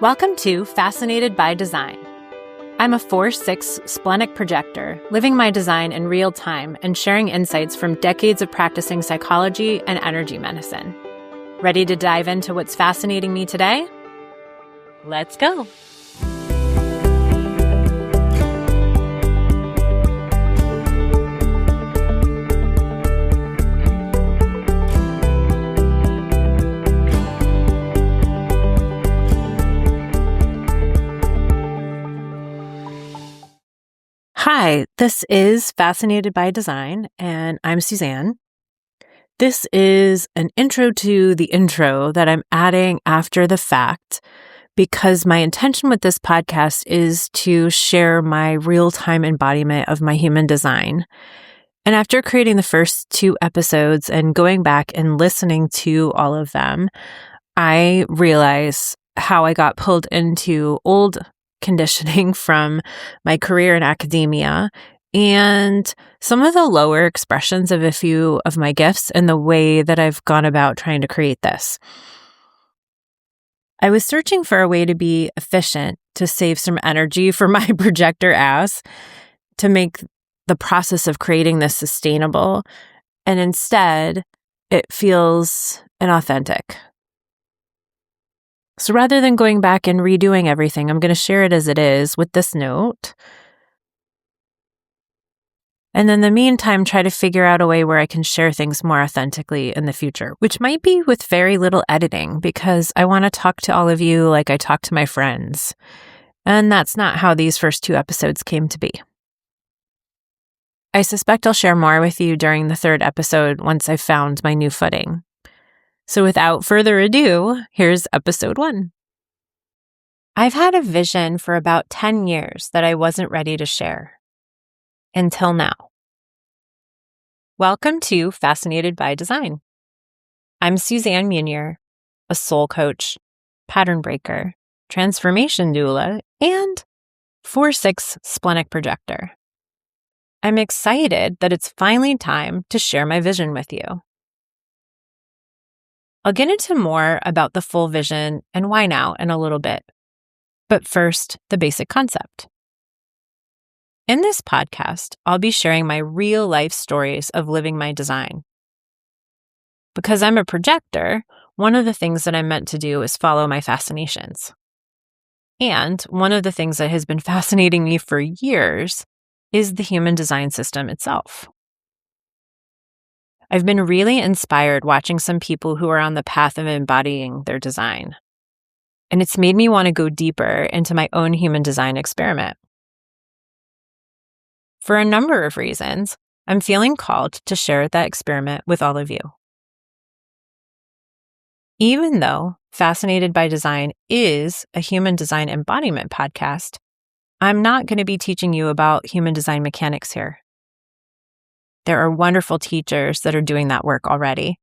Welcome to Fascinated by Design. I'm a 4/6 splenic projector, living my design in real time and sharing insights from decades of practicing psychology and energy medicine. Ready to dive into what's fascinating me today? Let's go. Hi, this is Fascinated by Design, and I'm Suzanne. This is an intro to the intro that I'm adding after the fact because my intention with this podcast is to share my real-time embodiment of my human design. And after creating the first 2 episodes and going back and listening to all of them, I realize how I got pulled into old conditioning from my career in academia and some of the lower expressions of a few of my gifts and the way that I've gone about trying to create this. I was searching for a way to be efficient, to save some energy for my projector ass, to make the process of creating this sustainable, and instead it feels inauthentic. So rather than going back and redoing everything, I'm going to share it as it is with this note. And in the meantime, try to figure out a way where I can share things more authentically in the future, which might be with very little editing because I want to talk to all of you like I talk to my friends. And that's not how these first 2 episodes came to be. I suspect I'll share more with you during the 3rd episode once I've found my new footing. So without further ado, here's episode 1. I've had a vision for about 10 years that I wasn't ready to share. Until now. Welcome to Fascinated by Design. I'm Suzanne Munier, a soul coach, pattern breaker, transformation doula, and 4/6 splenic projector. I'm excited that it's finally time to share my vision with you. I'll get into more about the full vision and why now in a little bit. But first, the basic concept. In this podcast, I'll be sharing my real life stories of living my design. Because I'm a projector, one of the things that I'm meant to do is follow my fascinations. And one of the things that has been fascinating me for years is the human design system itself. I've been really inspired watching some people who are on the path of embodying their design. And it's made me want to go deeper into my own human design experiment. For a number of reasons, I'm feeling called to share that experiment with all of you. Even though Fascinated by Design is a human design embodiment podcast, I'm not going to be teaching you about human design mechanics here. There are wonderful teachers that are doing that work already,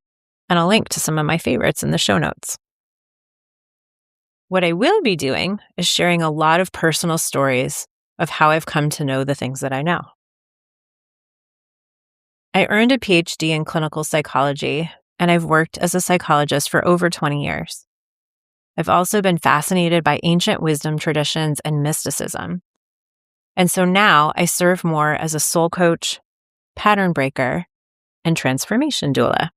and I'll link to some of my favorites in the show notes. What I will be doing is sharing a lot of personal stories of how I've come to know the things that I know. I earned a PhD in clinical psychology, and I've worked as a psychologist for over 20 years. I've also been fascinated by ancient wisdom traditions and mysticism. And so now I serve more as a soul coach, pattern breaker, and transformation doula.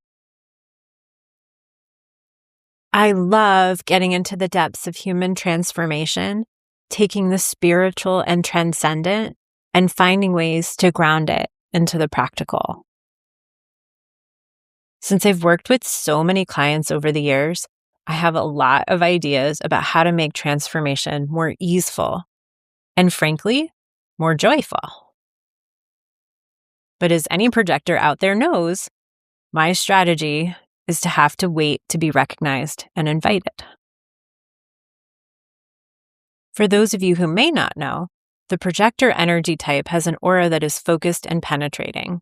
I love getting into the depths of human transformation, taking the spiritual and transcendent, and finding ways to ground it into the practical. Since I've worked with so many clients over the years, I have a lot of ideas about how to make transformation more easeful and, frankly, more joyful. But as any projector out there knows, my strategy is to have to wait to be recognized and invited. For those of you who may not know, the projector energy type has an aura that is focused and penetrating.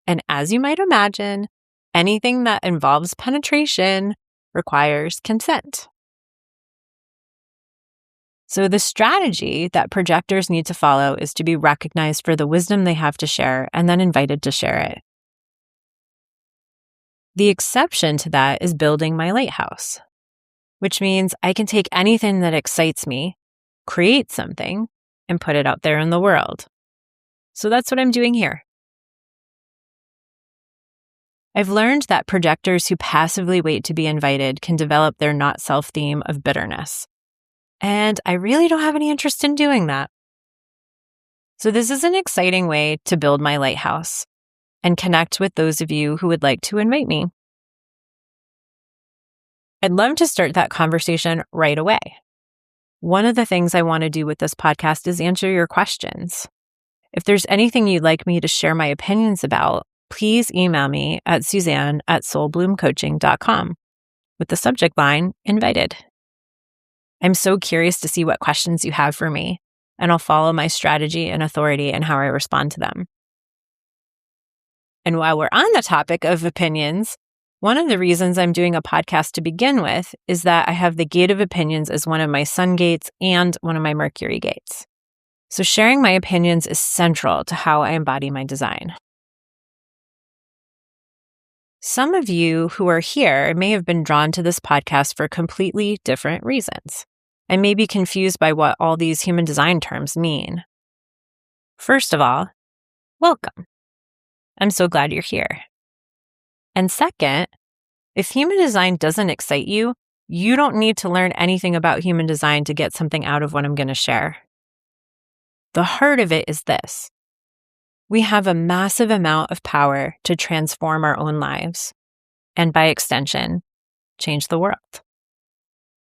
And as you might imagine, anything that involves penetration requires consent. So the strategy that projectors need to follow is to be recognized for the wisdom they have to share and then invited to share it. The exception to that is building my lighthouse, which means I can take anything that excites me, create something, and put it out there in the world. So that's what I'm doing here. I've learned that projectors who passively wait to be invited can develop their not-self theme of bitterness. And I really don't have any interest in doing that. So this is an exciting way to build my lighthouse and connect with those of you who would like to invite me. I'd love to start that conversation right away. One of the things I want to do with this podcast is answer your questions. If there's anything you'd like me to share my opinions about, please email me at suzanne@soulbloomcoaching.com with the subject line, invited. I'm so curious to see what questions you have for me, and I'll follow my strategy and authority in how I respond to them. And while we're on the topic of opinions, one of the reasons I'm doing a podcast to begin with is that I have the gate of opinions as one of my sun gates and one of my Mercury gates. So sharing my opinions is central to how I embody my design. Some of you who are here may have been drawn to this podcast for completely different reasons and may be confused by what all these human design terms mean. First of all, welcome. I'm so glad you're here. And second, if human design doesn't excite you, you don't need to learn anything about human design to get something out of what I'm going to share. The heart of it is this. We have a massive amount of power to transform our own lives, and by extension, change the world.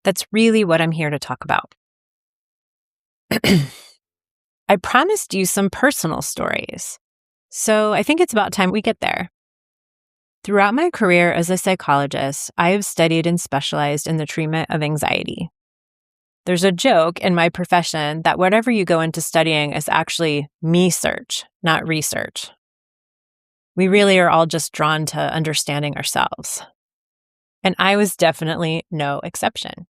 That's really what I'm here to talk about. I promised you some personal stories, so I think it's about time we get there. Throughout my career as a psychologist, I have studied and specialized in the treatment of anxiety. There's a joke in my profession that whatever you go into studying is actually me-search, not research. We really are all just drawn to understanding ourselves. And I was definitely no exception.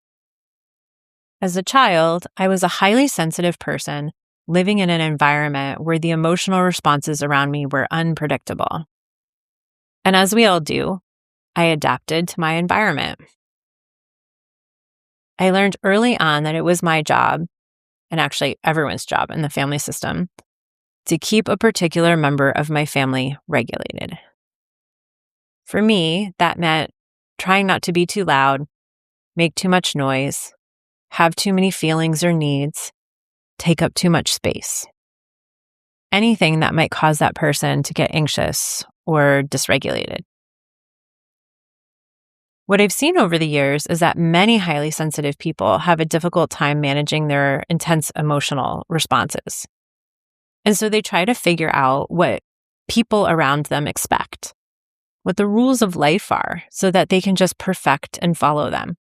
As a child, I was a highly sensitive person living in an environment where the emotional responses around me were unpredictable. And as we all do, I adapted to my environment. I learned early on that it was my job, and actually everyone's job in the family system, to keep a particular member of my family regulated. For me, that meant trying not to be too loud, make too much noise, have too many feelings or needs, take up too much space. Anything that might cause that person to get anxious or dysregulated. What I've seen over the years is that many highly sensitive people have a difficult time managing their intense emotional responses. And so they try to figure out what people around them expect, what the rules of life are, so that they can just perfect and follow them.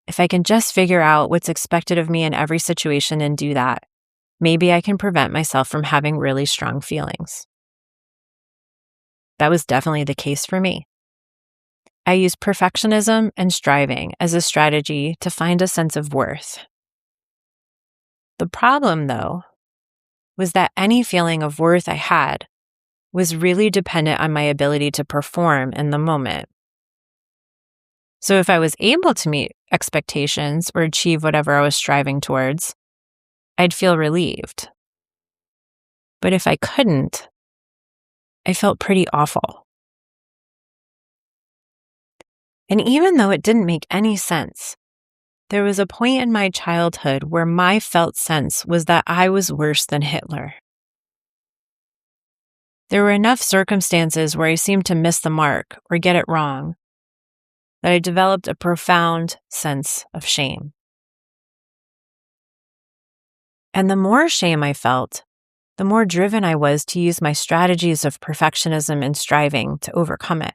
If I can just figure out what's expected of me in every situation and do that, maybe I can prevent myself from having really strong feelings. That was definitely the case for me. I used perfectionism and striving as a strategy to find a sense of worth. The problem, though, was that any feeling of worth I had was really dependent on my ability to perform in the moment. So if I was able to meet expectations or achieve whatever I was striving towards, I'd feel relieved. But if I couldn't, I felt pretty awful. And even though it didn't make any sense, there was a point in my childhood where my felt sense was that I was worse than Hitler. There were enough circumstances where I seemed to miss the mark or get it wrong that I developed a profound sense of shame. And the more shame I felt, the more driven I was to use my strategies of perfectionism and striving to overcome it.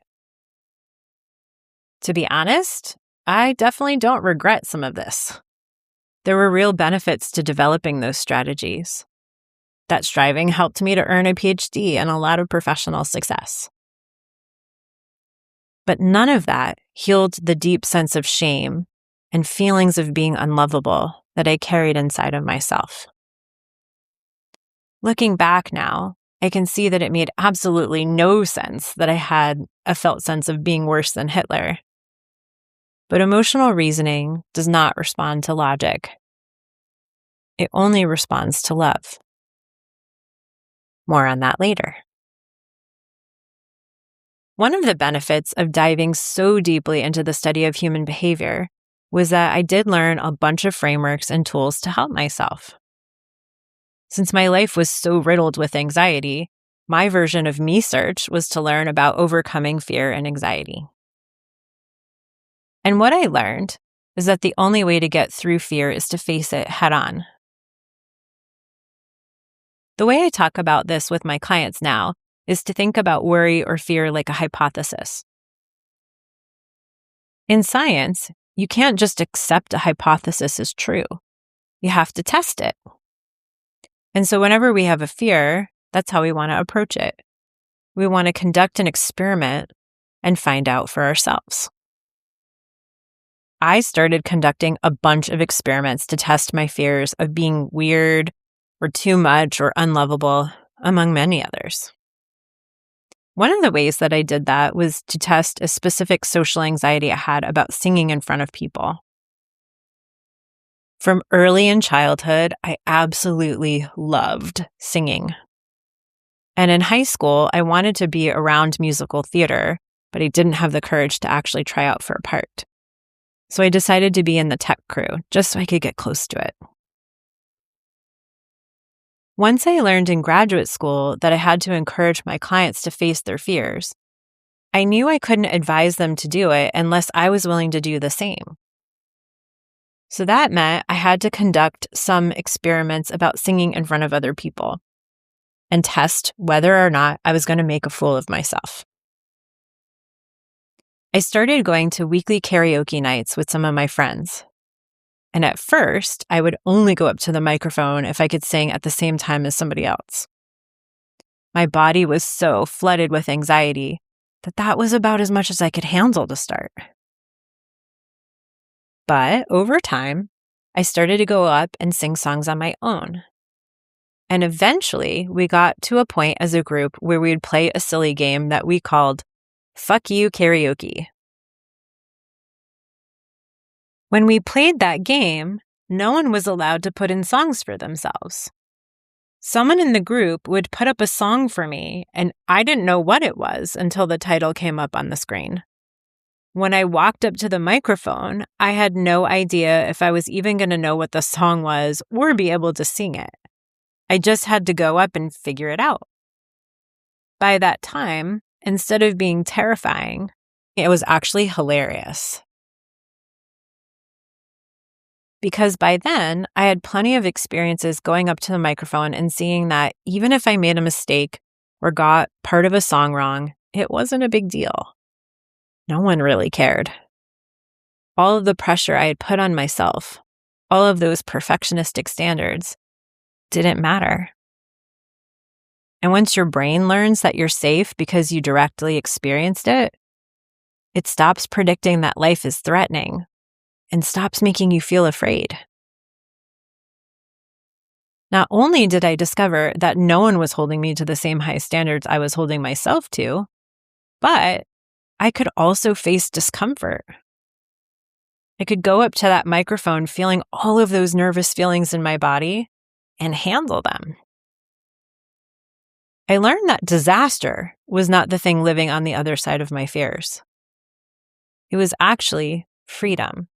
To be honest, I definitely don't regret some of this. There were real benefits to developing those strategies. That striving helped me to earn a PhD and a lot of professional success. But none of that healed the deep sense of shame and feelings of being unlovable that I carried inside of myself. Looking back now, I can see that it made absolutely no sense that I had a felt sense of being worse than Hitler. But emotional reasoning does not respond to logic. It only responds to love. More on that later. One of the benefits of diving so deeply into the study of human behavior was that I did learn a bunch of frameworks and tools to help myself. Since my life was so riddled with anxiety, my version of me search was to learn about overcoming fear and anxiety. And what I learned is that the only way to get through fear is to face it head on. The way I talk about this with my clients now is to think about worry or fear like a hypothesis. In science, you can't just accept a hypothesis as true. You have to test it. And so whenever we have a fear, that's how we want to approach it. We want to conduct an experiment and find out for ourselves. I started conducting a bunch of experiments to test my fears of being weird or too much or unlovable, among many others. One of the ways that I did that was to test a specific social anxiety I had about singing in front of people. From early in childhood, I absolutely loved singing. And in high school, I wanted to be around musical theater, but I didn't have the courage to actually try out for a part. So I decided to be in the tech crew, just so I could get close to it. Once I learned in graduate school that I had to encourage my clients to face their fears, I knew I couldn't advise them to do it unless I was willing to do the same. So that meant I had to conduct some experiments about singing in front of other people and test whether or not I was going to make a fool of myself. I started going to weekly karaoke nights with some of my friends. And at first, I would only go up to the microphone if I could sing at the same time as somebody else. My body was so flooded with anxiety that was about as much as I could handle to start. But over time, I started to go up and sing songs on my own. And eventually, we got to a point as a group where we would play a silly game that we called Fuck You Karaoke. When we played that game, no one was allowed to put in songs for themselves. Someone in the group would put up a song for me, and I didn't know what it was until the title came up on the screen. When I walked up to the microphone, I had no idea if I was even going to know what the song was or be able to sing it. I just had to go up and figure it out. By that time, instead of being terrifying, it was actually hilarious. Because by then, I had plenty of experiences going up to the microphone and seeing that even if I made a mistake or got part of a song wrong, it wasn't a big deal. No one really cared. All of the pressure I had put on myself, all of those perfectionistic standards, didn't matter. And once your brain learns that you're safe because you directly experienced it, it stops predicting that life is threatening and stops making you feel afraid. Not only did I discover that no one was holding me to the same high standards I was holding myself to, but I could also face discomfort. I could go up to that microphone feeling all of those nervous feelings in my body and handle them. I learned that disaster was not the thing living on the other side of my fears. It was actually freedom.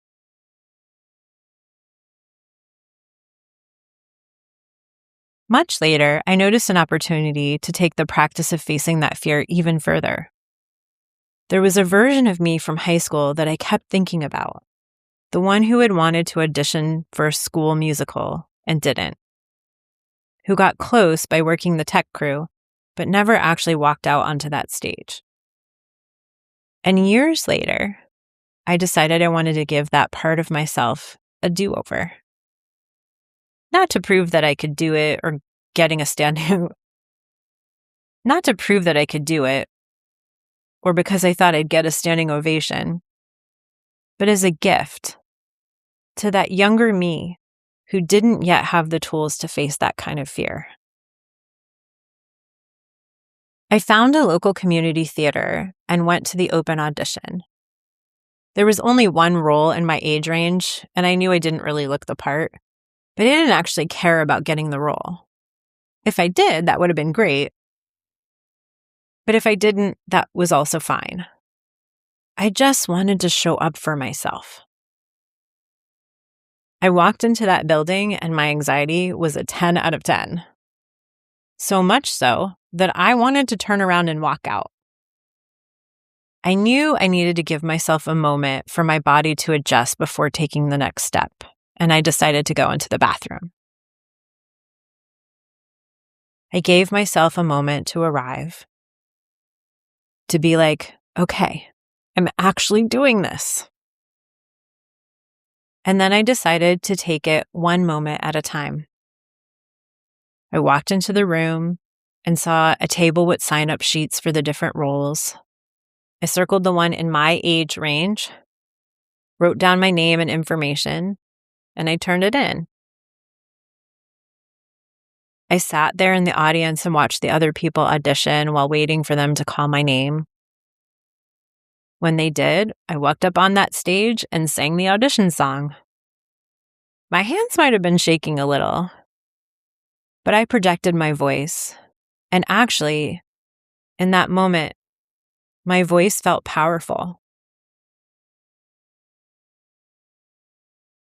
Much later, I noticed an opportunity to take the practice of facing that fear even further. There was a version of me from high school that I kept thinking about, the one who had wanted to audition for a school musical and didn't, who got close by working the tech crew, but never actually walked out onto that stage. And years later, I decided I wanted to give that part of myself a do-over. Not to prove that I could do it or getting a standing, not to prove that I could do it or because I thought I'd get a standing ovation, but as a gift to that younger me who didn't yet have the tools to face that kind of fear. I found a local community theater and went to the open audition. There was only one role in my age range, and I knew I didn't really look the part, but I didn't actually care about getting the role. If I did, that would have been great. But if I didn't, that was also fine. I just wanted to show up for myself. I walked into that building and my anxiety was a 10 out of 10. So much so that I wanted to turn around and walk out. I knew I needed to give myself a moment for my body to adjust before taking the next step, and I decided to go into the bathroom. I gave myself a moment to arrive, to be like, okay, I'm actually doing this. And then I decided to take it one moment at a time. I walked into the room and saw a table with sign-up sheets for the different roles. I circled the one in my age range, wrote down my name and information, and I turned it in. I sat there in the audience and watched the other people audition while waiting for them to call my name. When they did, I walked up on that stage and sang the audition song. My hands might have been shaking a little, but I projected my voice. And actually, in that moment, my voice felt powerful.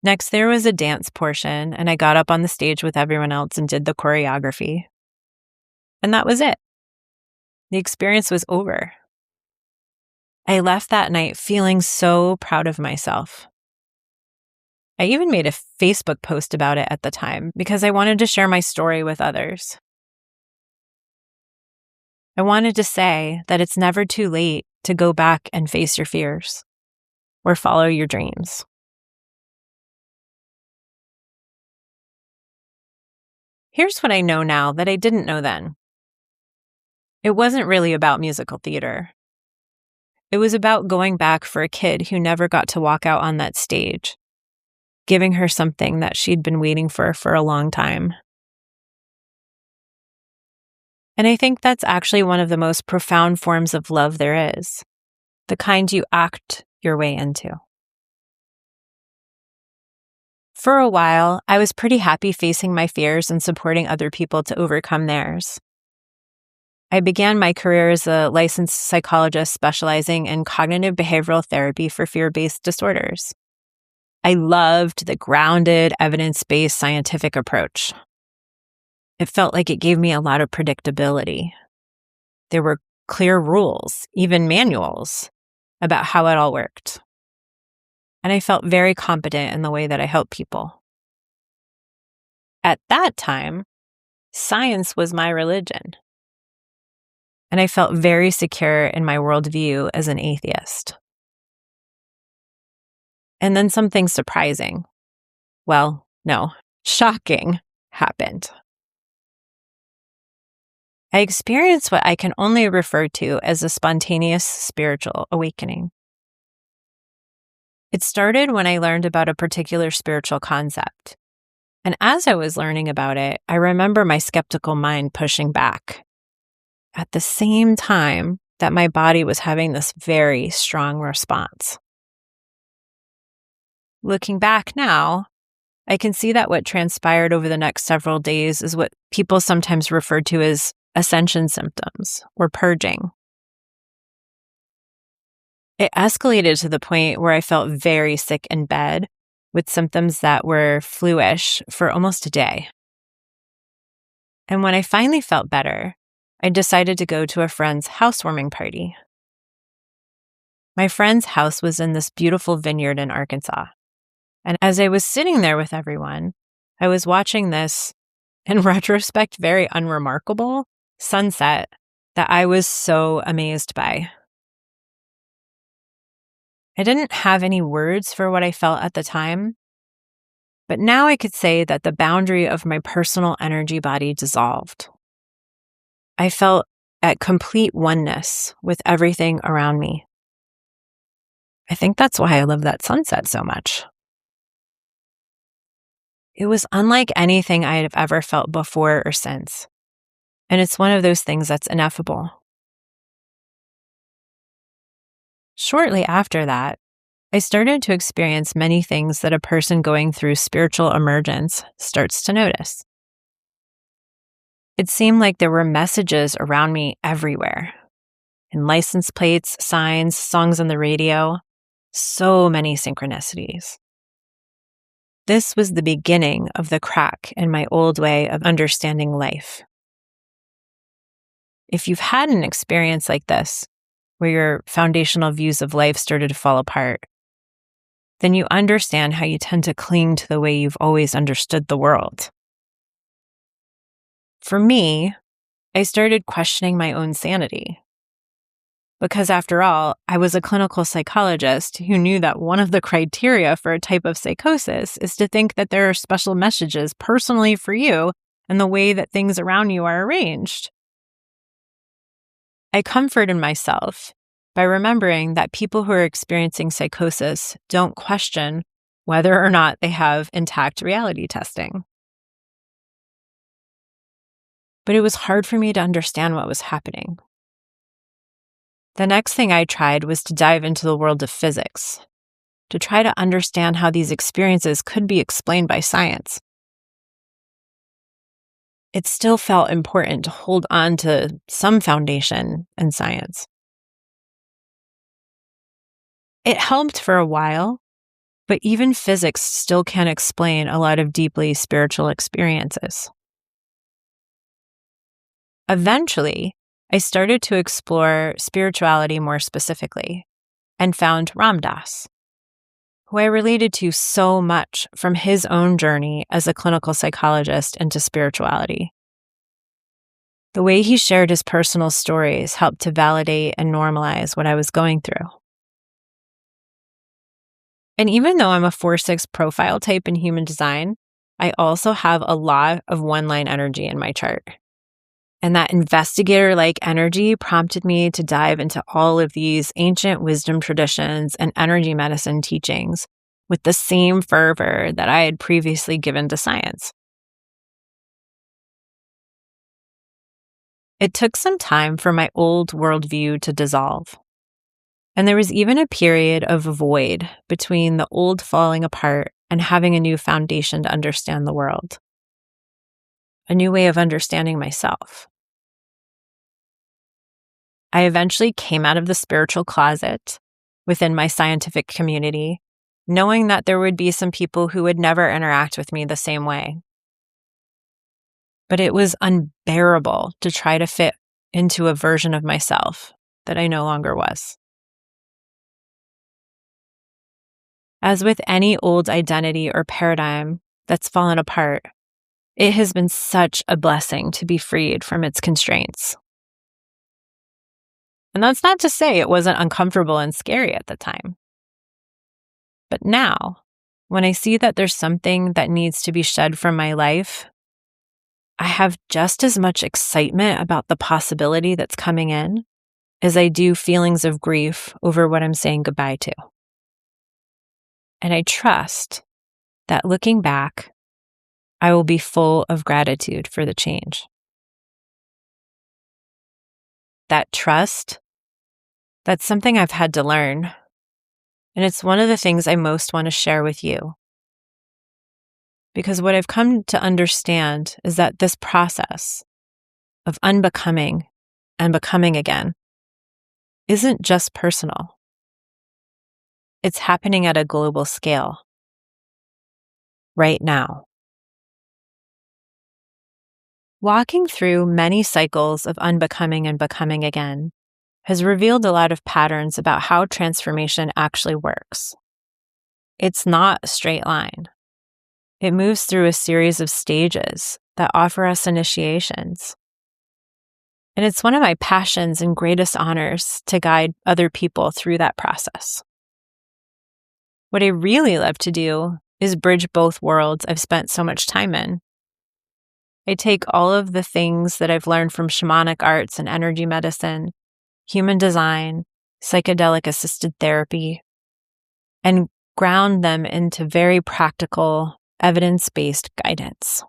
Next, there was a dance portion, and I got up on the stage with everyone else and did the choreography. And that was it. The experience was over. I left that night feeling so proud of myself. I even made a Facebook post about it at the time because I wanted to share my story with others. I wanted to say that it's never too late to go back and face your fears or follow your dreams. Here's what I know now that I didn't know then. It wasn't really about musical theater. It was about going back for a kid who never got to walk out on that stage, giving her something that she'd been waiting for a long time. And I think that's actually one of the most profound forms of love there is, the kind you act your way into. For a while, I was pretty happy facing my fears and supporting other people to overcome theirs. I began my career as a licensed psychologist specializing in cognitive behavioral therapy for fear-based disorders. I loved the grounded, evidence-based scientific approach. It felt like it gave me a lot of predictability. There were clear rules, even manuals, about how it all worked. And I felt very competent in the way that I helped people. At that time, science was my religion. And I felt very secure in my worldview as an atheist. And then something surprising, well, no, shocking, happened. I experienced what I can only refer to as a spontaneous spiritual awakening. It started when I learned about a particular spiritual concept. And as I was learning about it, I remember my skeptical mind pushing back at the same time that my body was having this very strong response. Looking back now, I can see that what transpired over the next several days is what people sometimes refer to as ascension symptoms or purging. It escalated to the point where I felt very sick in bed with symptoms that were flu-ish for almost a day. And when I finally felt better, I decided to go to a friend's housewarming party. My friend's house was in this beautiful vineyard in Arkansas. And as I was sitting there with everyone, I was watching this, in retrospect, very unremarkable sunset that I was so amazed by. I didn't have any words for what I felt at the time, but now I could say that the boundary of my personal energy body dissolved. I felt at complete oneness with everything around me. I think that's why I love that sunset so much. It was unlike anything I have ever felt before or since, and it's one of those things that's ineffable. Shortly after that, I started to experience many things that a person going through spiritual emergence starts to notice. It seemed like there were messages around me everywhere, in license plates, signs, songs on the radio, so many synchronicities. This was the beginning of the crack in my old way of understanding life. If you've had an experience like this, where your foundational views of life started to fall apart, then you understand how you tend to cling to the way you've always understood the world. For me, I started questioning my own sanity. Because after all, I was a clinical psychologist who knew that one of the criteria for a type of psychosis is to think that there are special messages personally for you and the way that things around you are arranged. I comforted myself by remembering that people who are experiencing psychosis don't question whether or not they have intact reality testing. But it was hard for me to understand what was happening. The next thing I tried was to dive into the world of physics, to try to understand how these experiences could be explained by science. It still felt important to hold on to some foundation in science. It helped for a while, but even physics still can't explain a lot of deeply spiritual experiences. Eventually, I started to explore spirituality more specifically and found Ram Dass, who I related to so much from his own journey as a clinical psychologist into spirituality. The way he shared his personal stories helped to validate and normalize what I was going through. And even though I'm a 4/6 profile type in human design, I also have a lot of one-line energy in my chart. And that investigator-like energy prompted me to dive into all of these ancient wisdom traditions and energy medicine teachings with the same fervor that I had previously given to science. It took some time for my old worldview to dissolve. And there was even a period of void between the old falling apart and having a new foundation to understand the world. A new way of understanding myself. I eventually came out of the spiritual closet within my scientific community, knowing that there would be some people who would never interact with me the same way. But it was unbearable to try to fit into a version of myself that I no longer was. As with any old identity or paradigm that's fallen apart, it has been such a blessing to be freed from its constraints. And that's not to say it wasn't uncomfortable and scary at the time. But now, when I see that there's something that needs to be shed from my life, I have just as much excitement about the possibility that's coming in as I do feelings of grief over what I'm saying goodbye to. And I trust that looking back, I will be full of gratitude for the change. That trust, that's something I've had to learn. And it's one of the things I most want to share with you. Because what I've come to understand is that this process of unbecoming and becoming again isn't just personal. It's happening at a global scale right now. Walking through many cycles of unbecoming and becoming again has revealed a lot of patterns about how transformation actually works. It's not a straight line. It moves through a series of stages that offer us initiations. And it's one of my passions and greatest honors to guide other people through that process. What I really love to do is bridge both worlds I've spent so much time in. I take all of the things that I've learned from shamanic arts and energy medicine, human design, psychedelic-assisted therapy, and ground them into very practical, evidence-based guidance.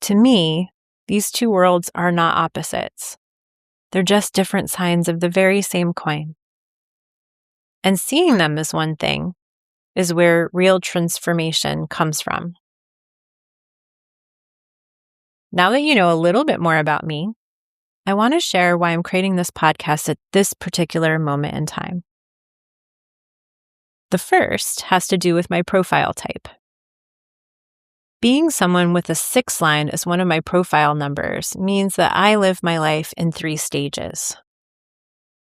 To me, these two worlds are not opposites. They're just different sides of the very same coin. And seeing them as one thing is where real transformation comes from. Now that you know a little bit more about me, I want to share why I'm creating this podcast at this particular moment in time. The first has to do with my profile type. Being someone with a 6 line as one of my profile numbers means that I live my life in 3 stages.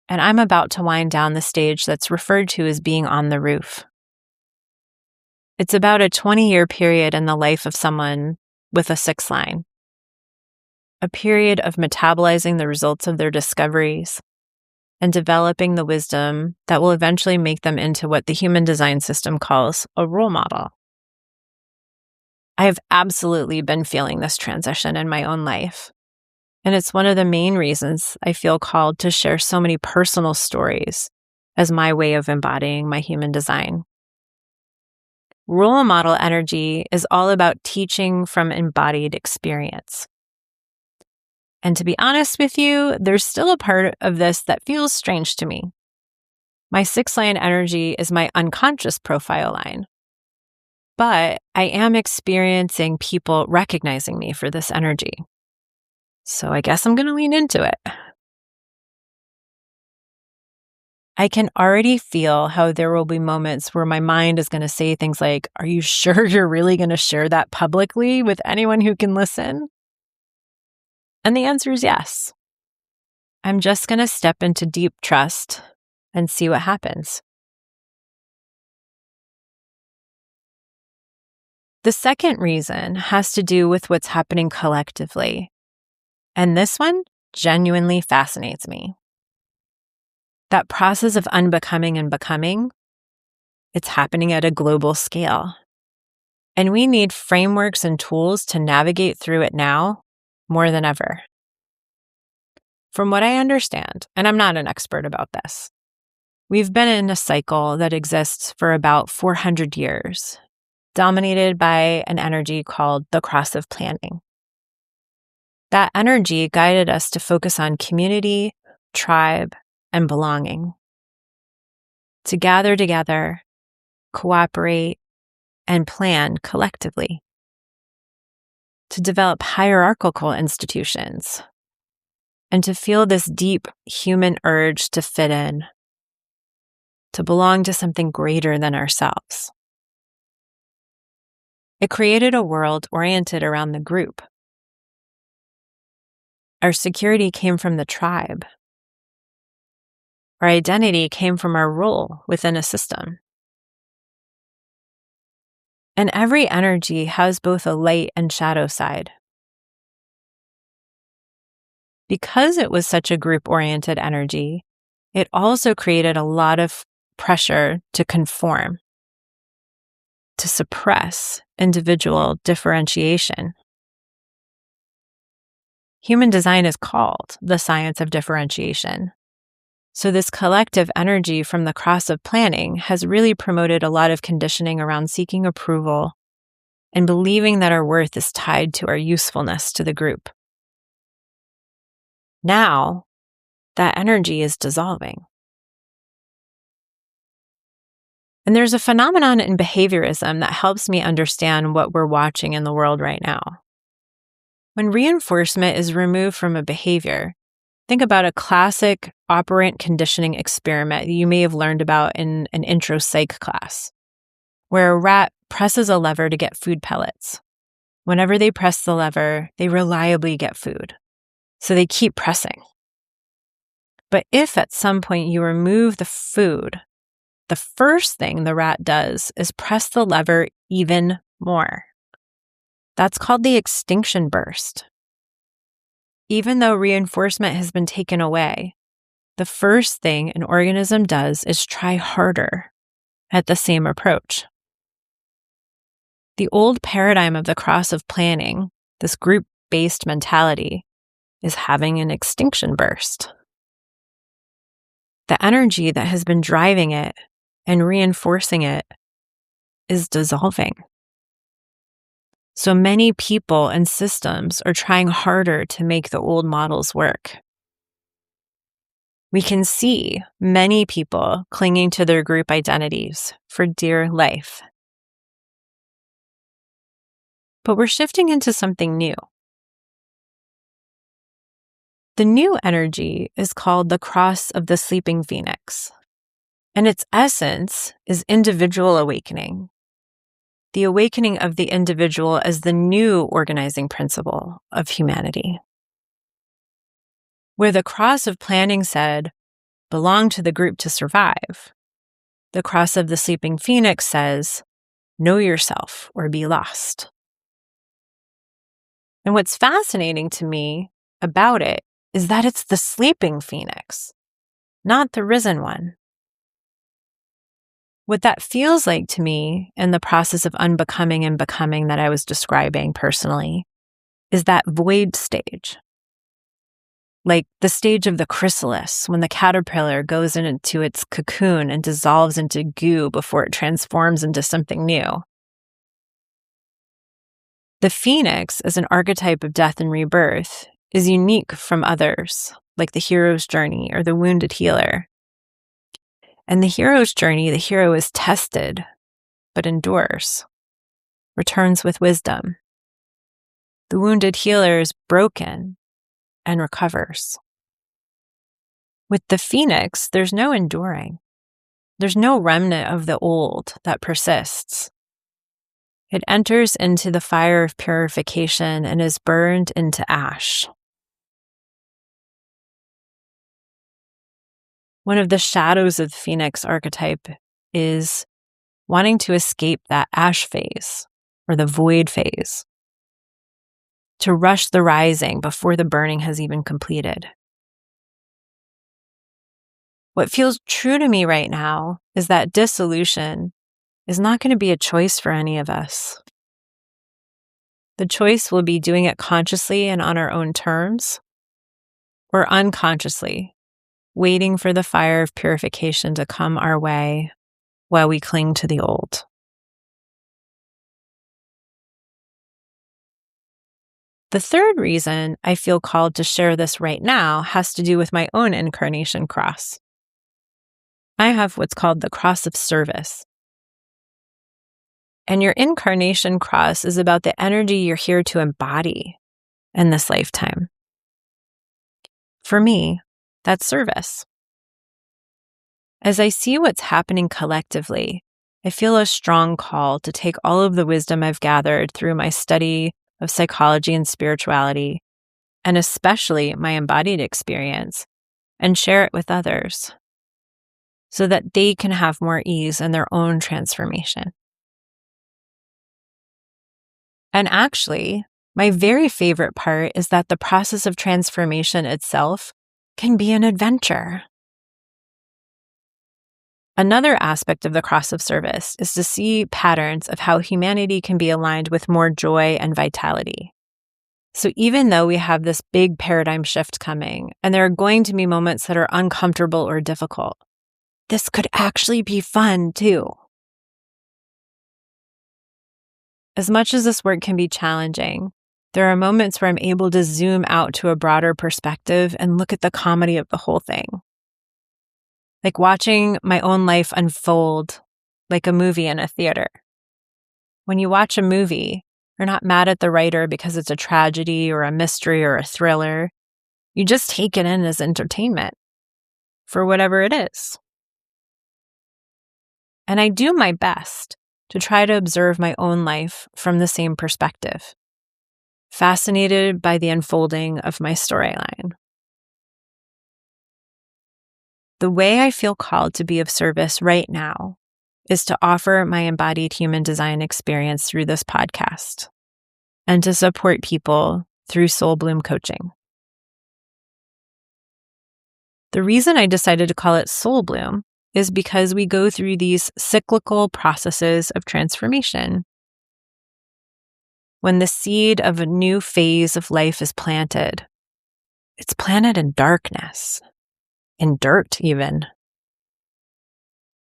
And I'm about to wind down the stage that's referred to as being on the roof. It's about a 20-year period in the life of someone with a 6 line. A period of metabolizing the results of their discoveries and developing the wisdom that will eventually make them into what the human design system calls a role model. I have absolutely been feeling this transition in my own life, and it's one of the main reasons I feel called to share so many personal stories as my way of embodying my human design. Role model energy is all about teaching from embodied experience. And to be honest with you, there's still a part of this that feels strange to me. My 6 line energy is my unconscious profile line. But I am experiencing people recognizing me for this energy. So I guess I'm going to lean into it. I can already feel how there will be moments where my mind is going to say things like, "Are you sure you're really going to share that publicly with anyone who can listen?" And the answer is yes. I'm just going to step into deep trust and see what happens. The second reason has to do with what's happening collectively. And this one genuinely fascinates me. That process of unbecoming and becoming, it's happening at a global scale. And we need frameworks and tools to navigate through it now more than ever. From what I understand, and I'm not an expert about this, we've been in a cycle that exists for about 400 years, dominated by an energy called the cross of planning. That energy guided us to focus on community, tribe, and belonging. To gather together, cooperate, and plan collectively. To develop hierarchical institutions. And to feel this deep human urge to fit in. To belong to something greater than ourselves. It created a world oriented around the group. Our security came from the tribe. Our identity came from our role within a system. And every energy has both a light and shadow side. Because it was such a group-oriented energy, it also created a lot of pressure to conform, to suppress individual differentiation. Human design is called the science of differentiation. So this collective energy from the cross of planning has really promoted a lot of conditioning around seeking approval and believing that our worth is tied to our usefulness to the group. Now, that energy is dissolving. And there's a phenomenon in behaviorism that helps me understand what we're watching in the world right now. When reinforcement is removed from a behavior, think about a classic operant conditioning experiment you may have learned about in an intro psych class, where a rat presses a lever to get food pellets. Whenever they press the lever, they reliably get food. So they keep pressing. But if at some point you remove the food, the first thing the rat does is press the lever even more. That's called the extinction burst. Even though reinforcement has been taken away, the first thing an organism does is try harder at the same approach. The old paradigm of the cross of planning, this group-based mentality, is having an extinction burst. The energy that has been driving it and reinforcing it is dissolving. So many people and systems are trying harder to make the old models work. We can see many people clinging to their group identities for dear life. But we're shifting into something new. The new energy is called the cross of the sleeping phoenix, and its essence is individual awakening. The awakening of the individual as the new organizing principle of humanity. Where the cross of planning said, belong to the group to survive, the cross of the sleeping phoenix says, know yourself or be lost. And what's fascinating to me about it is that it's the sleeping phoenix, not the risen one. What that feels like to me in the process of unbecoming and becoming that I was describing personally is that void stage. Like the stage of the chrysalis when the caterpillar goes into its cocoon and dissolves into goo before it transforms into something new. The phoenix, as an archetype of death and rebirth, is unique from others, like the hero's journey or the wounded healer. And the hero's journey, the hero is tested, but endures, returns with wisdom. The wounded healer is broken and recovers. With the phoenix, there's no enduring. There's no remnant of the old that persists. It enters into the fire of purification and is burned into ash. One of the shadows of the phoenix archetype is wanting to escape that ash phase or the void phase, to rush the rising before the burning has even completed. What feels true to me right now is that dissolution is not going to be a choice for any of us. The choice will be doing it consciously and on our own terms, or unconsciously, waiting for the fire of purification to come our way while we cling to the old. The third reason I feel called to share this right now has to do with my own incarnation cross. I have what's called the cross of service. And your incarnation cross is about the energy you're here to embody in this lifetime. For me, that's service. As I see what's happening collectively, I feel a strong call to take all of the wisdom I've gathered through my study of psychology and spirituality, and especially my embodied experience, and share it with others so that they can have more ease in their own transformation. And actually, my very favorite part is that the process of transformation itself can be an adventure. Another aspect of the cross of service is to see patterns of how humanity can be aligned with more joy and vitality. So even though we have this big paradigm shift coming, and there are going to be moments that are uncomfortable or difficult, this could actually be fun too. As much as this work can be challenging, there are moments where I'm able to zoom out to a broader perspective and look at the comedy of the whole thing. Like watching my own life unfold like a movie in a theater. When you watch a movie, you're not mad at the writer because it's a tragedy or a mystery or a thriller. You just take it in as entertainment for whatever it is. And I do my best to try to observe my own life from the same perspective, fascinated by the unfolding of my storyline. The way I feel called to be of service right now is to offer my embodied human design experience through this podcast and to support people through Soul Bloom coaching. The reason I decided to call it Soul Bloom is because we go through these cyclical processes of transformation. When the seed of a new phase of life is planted, it's planted in darkness, in dirt even.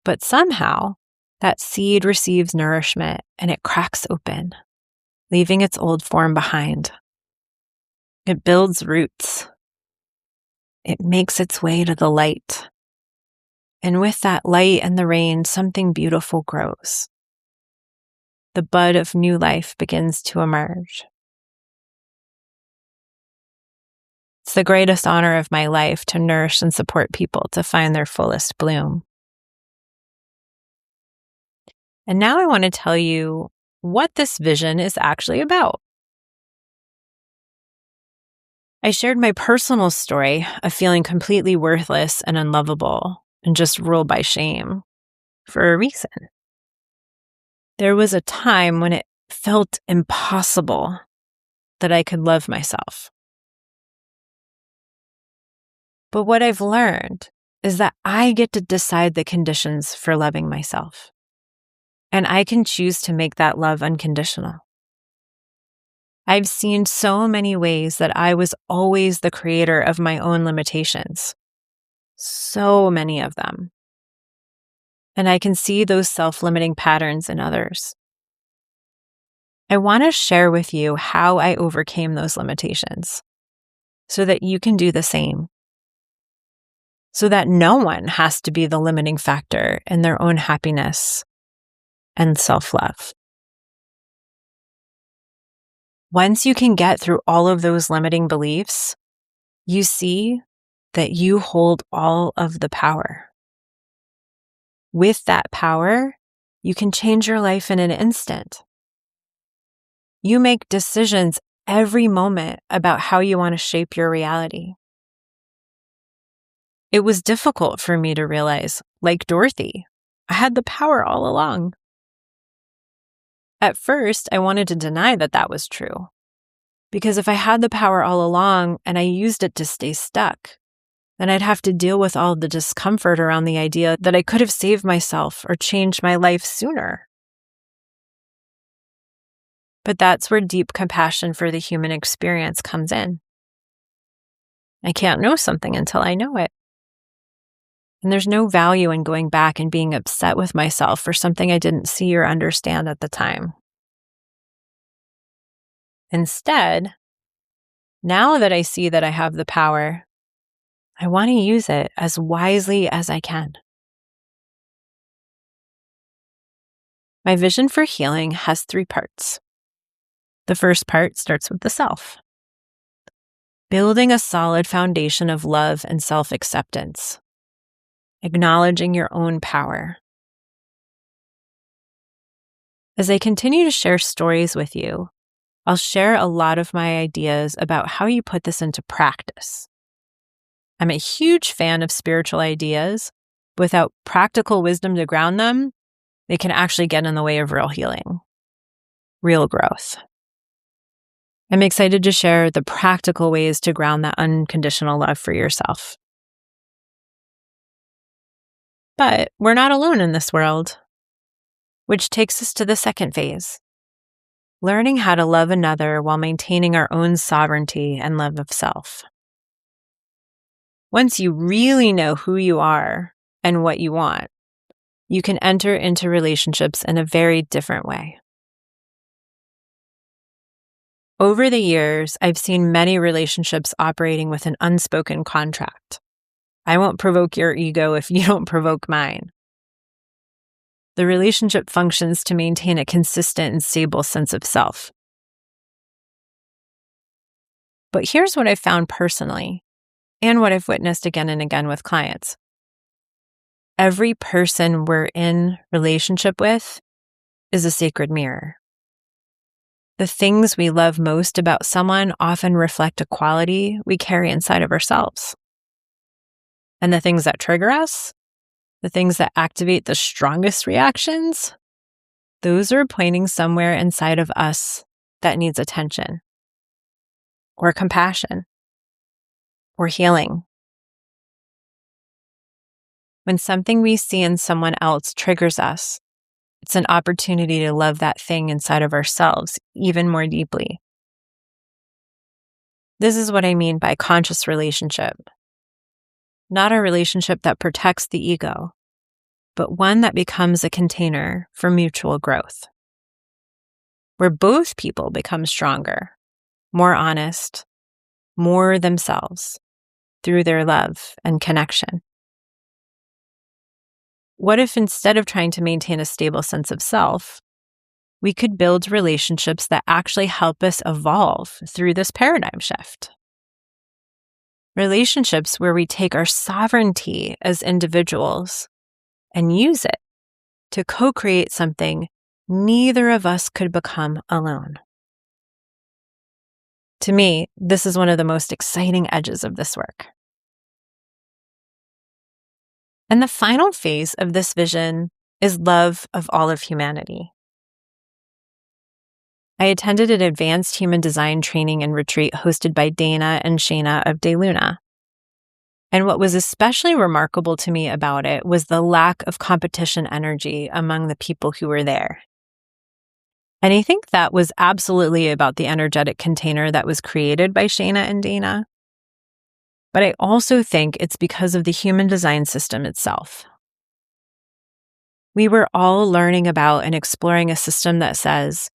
But somehow, that seed receives nourishment and it cracks open, leaving its old form behind. It builds roots. it makes its way to the light. And with that light and the rain, something beautiful grows. The bud of new life begins to emerge. It's the greatest honor of my life to nourish and support people to find their fullest bloom. And now I want to tell you what this vision is actually about. I shared my personal story of feeling completely worthless and unlovable and just ruled by shame for a reason. There was a time when it felt impossible that I could love myself. But what I've learned is that I get to decide the conditions for loving myself. And I can choose to make that love unconditional. I've seen so many ways that I was always the creator of my own limitations. So many of them. And I can see those self-limiting patterns in others. I want to share with you how I overcame those limitations so that you can do the same. So that no one has to be the limiting factor in their own happiness and self-love. Once you can get through all of those limiting beliefs, you see that you hold all of the power. With that power, you can change your life in an instant. You make decisions every moment about how you want to shape your reality. It was difficult for me to realize, like Dorothy, I had the power all along. At first, I wanted to deny that that was true. Because if I had the power all along and I used it to stay stuck, then I'd have to deal with all the discomfort around the idea that I could have saved myself or changed my life sooner. But that's where deep compassion for the human experience comes in. I can't know something until I know it. And there's no value in going back and being upset with myself for something I didn't see or understand at the time. Instead, now that I see that I have the power, I want to use it as wisely as I can. My vision for healing has 3 parts. The first part starts with the self. Building a solid foundation of love and self-acceptance. Acknowledging your own power. As I continue to share stories with you, I'll share a lot of my ideas about how you put this into practice. I'm a huge fan of spiritual ideas. Without practical wisdom to ground them, they can actually get in the way of real healing, real growth. I'm excited to share the practical ways to ground that unconditional love for yourself. But we're not alone in this world, which takes us to the second phase. Learning how to love another while maintaining our own sovereignty and love of self. Once you really know who you are and what you want, you can enter into relationships in a very different way. Over the years, I've seen many relationships operating with an unspoken contract. I won't provoke your ego if you don't provoke mine. The relationship functions to maintain a consistent and stable sense of self. But here's what I've found personally, and what I've witnessed again and again with clients. Every person we're in relationship with is a sacred mirror. The things we love most about someone often reflect a quality we carry inside of ourselves. And the things that trigger us, the things that activate the strongest reactions, those are pointing somewhere inside of us that needs attention, or compassion, or healing. When something we see in someone else triggers us, it's an opportunity to love that thing inside of ourselves even more deeply. This is what I mean by conscious relationship. Not a relationship that protects the ego, but one that becomes a container for mutual growth, where both people become stronger, more honest, more themselves, through their love and connection? What if instead of trying to maintain a stable sense of self, we could build relationships that actually help us evolve through this paradigm shift? Relationships where we take our sovereignty as individuals and use it to co-create something neither of us could become alone. To me, this is one of the most exciting edges of this work. And the final phase of this vision is love of all of humanity. I attended an advanced human design training and retreat hosted by Dana and Shayna of De Luna. And what was especially remarkable to me about it was the lack of competition energy among the people who were there. And I think that was absolutely about the energetic container that was created by Shayna and Dana. But I also think it's because of the human design system itself. We were all learning about and exploring a system that says,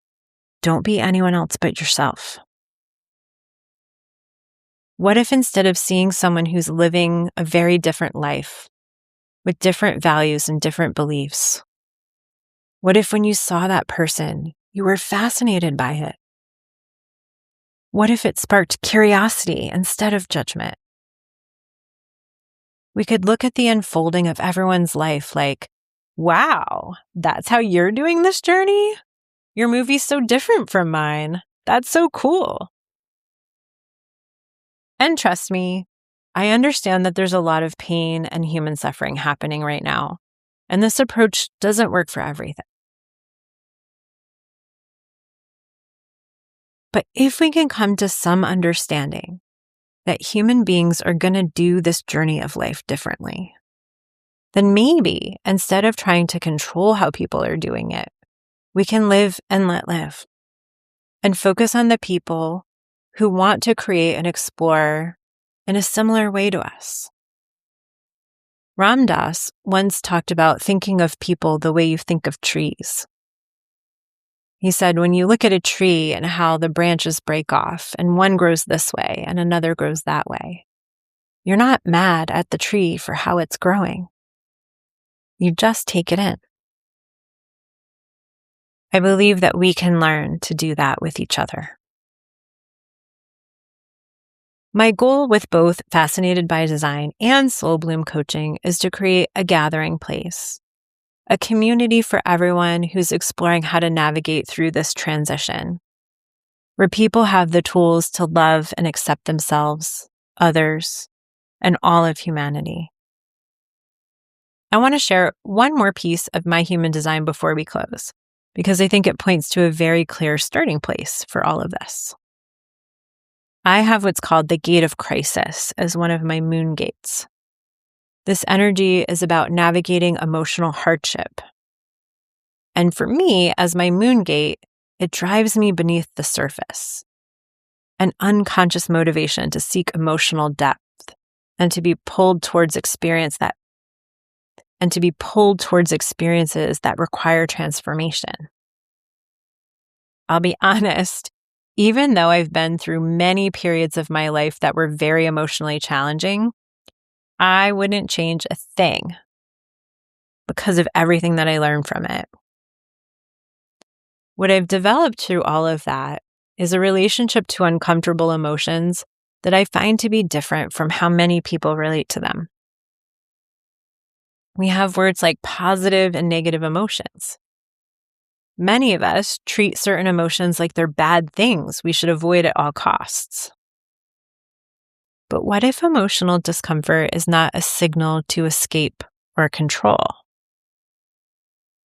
don't be anyone else but yourself. What if instead of seeing someone who's living a very different life with different values and different beliefs, what if when you saw that person, you were fascinated by it? What if it sparked curiosity instead of judgment? We could look at the unfolding of everyone's life like, wow, that's how you're doing this journey? Your movie's so different from mine. That's so cool. And trust me, I understand that there's a lot of pain and human suffering happening right now, and this approach doesn't work for everything. But if we can come to some understanding that human beings are going to do this journey of life differently, then maybe instead of trying to control how people are doing it, we can live and let live and focus on the people who want to create and explore in a similar way to us. Ram Dass once talked about thinking of people the way you think of trees. He said, when you look at a tree and how the branches break off and one grows this way and another grows that way, you're not mad at the tree for how it's growing. You just take it in. I believe that we can learn to do that with each other. My goal with both Fascinated by Design and Soul Bloom coaching is to create a gathering place, a community for everyone who's exploring how to navigate through this transition, where people have the tools to love and accept themselves, others, and all of humanity. I want to share one more piece of my human design before we close, because I think it points to a very clear starting place for all of this. I have what's called the gate of crisis as one of my moon gates. This energy is about navigating emotional hardship. And for me, as my moon gate, it drives me beneath the surface, an unconscious motivation to seek emotional depth and to be pulled towards experiences that require transformation. I'll be honest, even though I've been through many periods of my life that were very emotionally challenging, I wouldn't change a thing because of everything that I learned from it. What I've developed through all of that is a relationship to uncomfortable emotions that I find to be different from how many people relate to them. We have words like positive and negative emotions. Many of us treat certain emotions like they're bad things we should avoid at all costs. But what if emotional discomfort is not a signal to escape or control?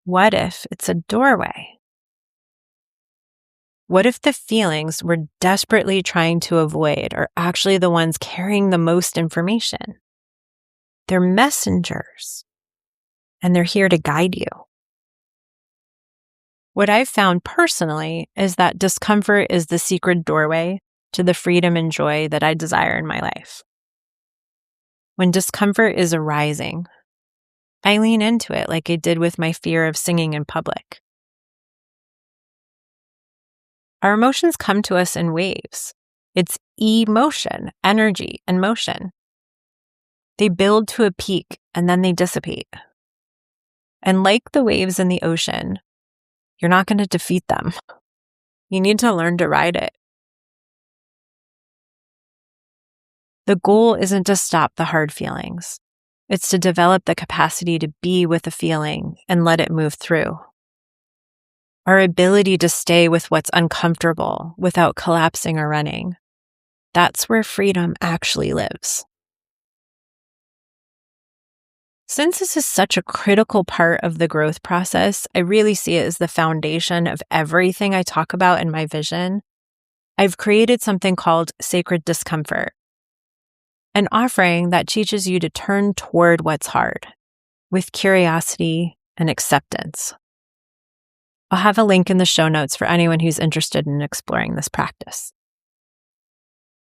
What if it's a doorway? What if the feelings we're desperately trying to avoid are actually the ones carrying the most information? They're messengers, and they're here to guide you. What I've found personally is that discomfort is the secret doorway to the freedom and joy that I desire in my life. When discomfort is arising, I lean into it like I did with my fear of singing in public. Our emotions come to us in waves. It's emotion, energy, and motion. They build to a peak and then they dissipate. And like the waves in the ocean, you're not going to defeat them. You need to learn to ride it. The goal isn't to stop the hard feelings. It's to develop the capacity to be with a feeling and let it move through. Our ability to stay with what's uncomfortable without collapsing or running. That's where freedom actually lives. Since this is such a critical part of the growth process, I really see it as the foundation of everything I talk about in my vision. I've created something called sacred discomfort, an offering that teaches you to turn toward what's hard with curiosity and acceptance. I'll have a link in the show notes for anyone who's interested in exploring this practice.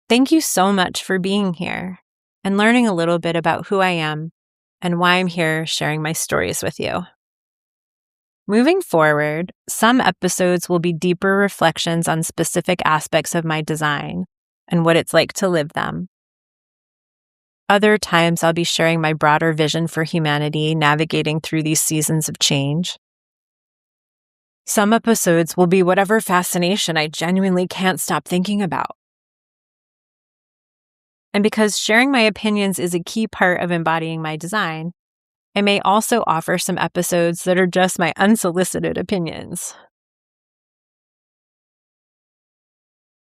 Thank you so much for being here and learning a little bit about who I am and why I'm here sharing my stories with you. Moving forward, some episodes will be deeper reflections on specific aspects of my design and what it's like to live them. Other times, I'll be sharing my broader vision for humanity navigating through these seasons of change. Some episodes will be whatever fascination I genuinely can't stop thinking about. And because sharing my opinions is a key part of embodying my design, I may also offer some episodes that are just my unsolicited opinions.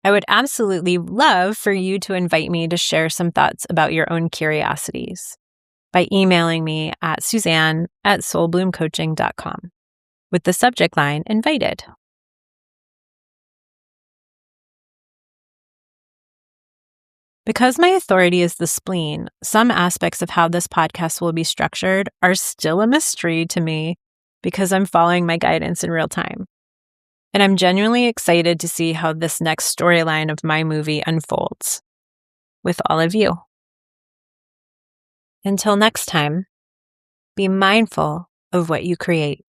I would absolutely love for you to invite me to share some thoughts about your own curiosities by emailing me at suzanne@soulbloomcoaching.com with the subject line invited. Because my authority is the spleen, some aspects of how this podcast will be structured are still a mystery to me because I'm following my guidance in real time. And I'm genuinely excited to see how this next storyline of my movie unfolds with all of you. Until next time, be mindful of what you create.